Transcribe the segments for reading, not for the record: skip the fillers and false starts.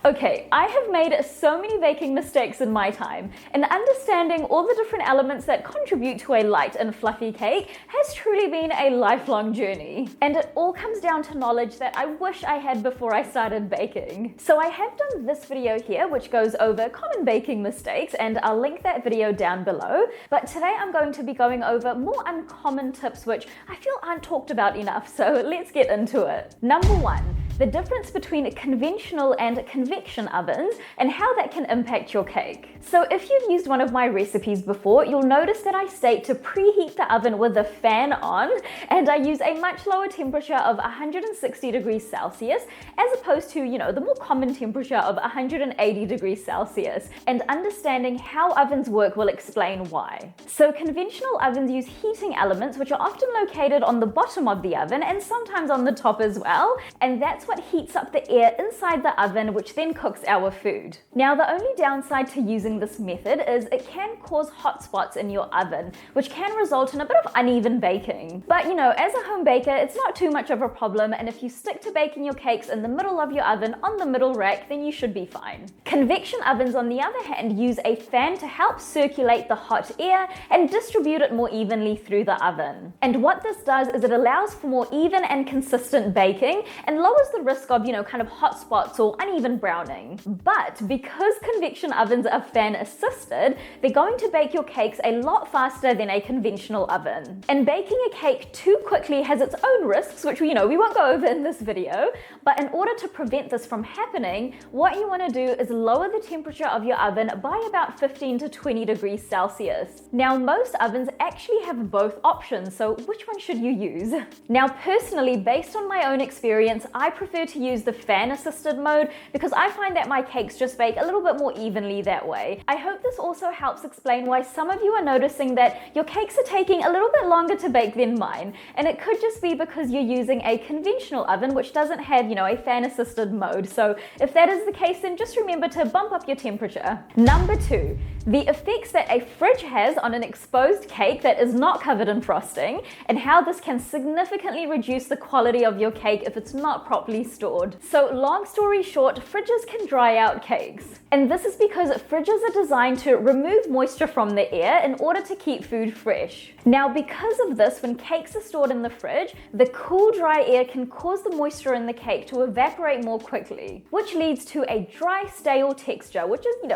Okay, I have made so many baking mistakes in my time, and understanding all the different elements that contribute to a light and fluffy cake has truly been a lifelong journey. And it all comes down to knowledge that I wish I had before I started baking. So I have done this video here, which goes over common baking mistakes, and I'll link that video down below. But today I'm going to be going over more uncommon tips which I feel aren't talked about enough, so let's get into it. Number 1. The difference between conventional and convection ovens and how that can impact your cake. So if you've used one of my recipes before, you'll notice that I state to preheat the oven with the fan on, and I use a much lower temperature of 160 degrees Celsius as opposed to, the more common temperature of 180 degrees Celsius. And understanding how ovens work will explain why. So conventional ovens use heating elements which are often located on the bottom of the oven and sometimes on the top as well, and that's what heats up the air inside the oven, which then cooks our food. Now, the only downside to using this method is it can cause hot spots in your oven, which can result in a bit of uneven baking. But as a home baker, it's not too much of a problem, and if you stick to baking your cakes in the middle of your oven on the middle rack, then you should be fine. Convection ovens, on the other hand, use a fan to help circulate the hot air and distribute it more evenly through the oven. And what this does is it allows for more even and consistent baking and lowers the risk of, kind of hot spots or uneven browning. But because convection ovens are fan assisted, they're going to bake your cakes a lot faster than a conventional oven. And baking a cake too quickly has its own risks, which we won't go over in this video. But in order to prevent this from happening, what you want to do is lower the temperature of your oven by about 15 to 20 degrees Celsius. Now, most ovens actually have both options, so which one should you use? Now, personally, based on my own experience, I prefer to use the fan assisted mode because I find that my cakes just bake a little bit more evenly that way. I hope this also helps explain why some of you are noticing that your cakes are taking a little bit longer to bake than mine, and it could just be because you're using a conventional oven which doesn't have, a fan assisted mode. So if that is the case, then just remember to bump up your temperature. Number 2, the effects that a fridge has on an exposed cake that is not covered in frosting, and how this can significantly reduce the quality of your cake if it's not properly stored. So long story short, fridges can dry out cakes. And this is because fridges are designed to remove moisture from the air in order to keep food fresh. Now, because of this, when cakes are stored in the fridge, the cool, dry air can cause the moisture in the cake to evaporate more quickly, which leads to a dry, stale texture, which is, you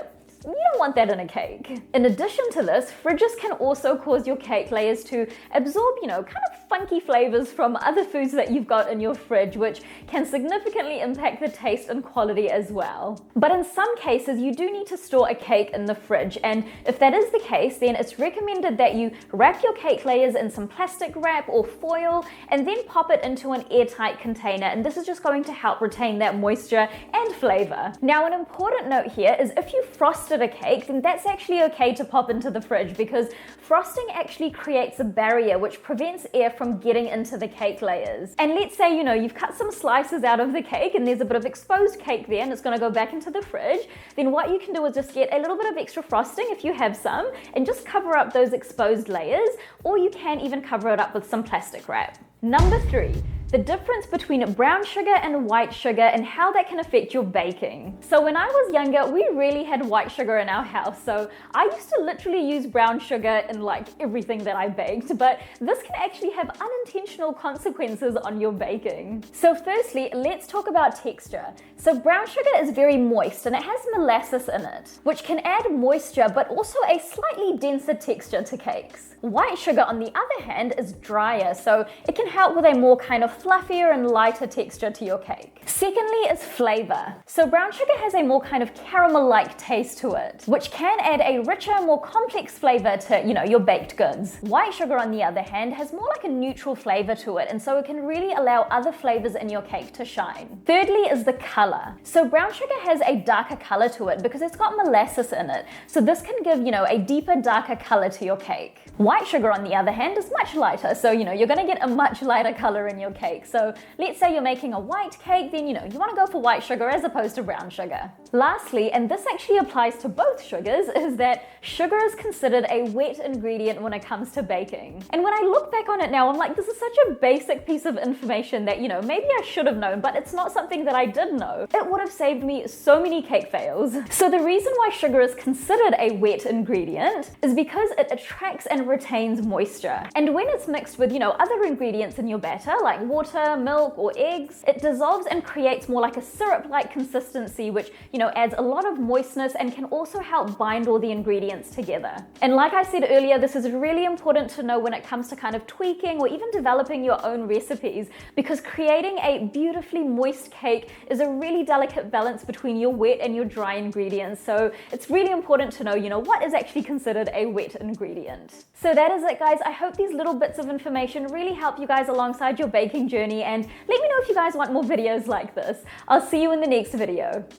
don't want that in a cake. In addition to this, fridges can also cause your cake layers to absorb, kind of funky flavors from other foods that you've got in your fridge, which can significantly impact the taste and quality as well. But in some cases, you do need to store a cake in the fridge, and if that is the case, then it's recommended that you wrap your cake layers in some plastic wrap or foil, and then pop it into an airtight container, and this is just going to help retain that moisture and flavor. Now, an important note here is if you frosted a cake, then that's actually okay to pop into the fridge because frosting actually creates a barrier which prevents air from getting into the cake layers. And let's say, you've cut some slices out of the cake and there's a bit of exposed cake there and it's going to go back into the fridge, then what you can do is just get a little bit of extra frosting if you have some and just cover up those exposed layers, or you can even cover it up with some plastic wrap. Number 3. The difference between brown sugar and white sugar and how that can affect your baking. So when I was younger, we really had white sugar in our house, so I used to literally use brown sugar in everything that I baked, but this can actually have unintentional consequences on your baking. So firstly, let's talk about texture. So brown sugar is very moist and it has molasses in it, which can add moisture but also a slightly denser texture to cakes. White sugar, on the other hand, is drier, so it can help with a more kind of fluffier and lighter texture to your cake. Secondly is flavor. So brown sugar has a more kind of caramel-like taste to it, which can add a richer, more complex flavor to, your baked goods. White sugar, on the other hand, has more like a neutral flavor to it, and so it can really allow other flavors in your cake to shine. Thirdly is the color. So brown sugar has a darker color to it because it's got molasses in it, so this can give, a deeper, darker color to your cake. White sugar, on the other hand, is much lighter, so you're going to get a much lighter color in your cake. cake. So let's say you're making a white cake, then you want to go for white sugar as opposed to brown sugar. Lastly, and this actually applies to both sugars, is that sugar is considered a wet ingredient when it comes to baking. And when I look back on it now, I'm like, this is such a basic piece of information that, maybe I should have known, but it's not something that I did know. It would have saved me so many cake fails. So the reason why sugar is considered a wet ingredient is because it attracts and retains moisture. And when it's mixed with, other ingredients in your batter, like water, milk, or eggs, it dissolves and creates more like a syrup-like consistency, which, adds a lot of moistness and can also help bind all the ingredients together. And like I said earlier, this is really important to know when it comes to kind of tweaking or even developing your own recipes, because creating a beautifully moist cake is a really delicate balance between your wet and your dry ingredients. So it's really important to know, what is actually considered a wet ingredient. So that is it, guys. I hope these little bits of information really help you guys alongside your baking journey, and let me know if you guys want more videos like this. I'll see you in the next video.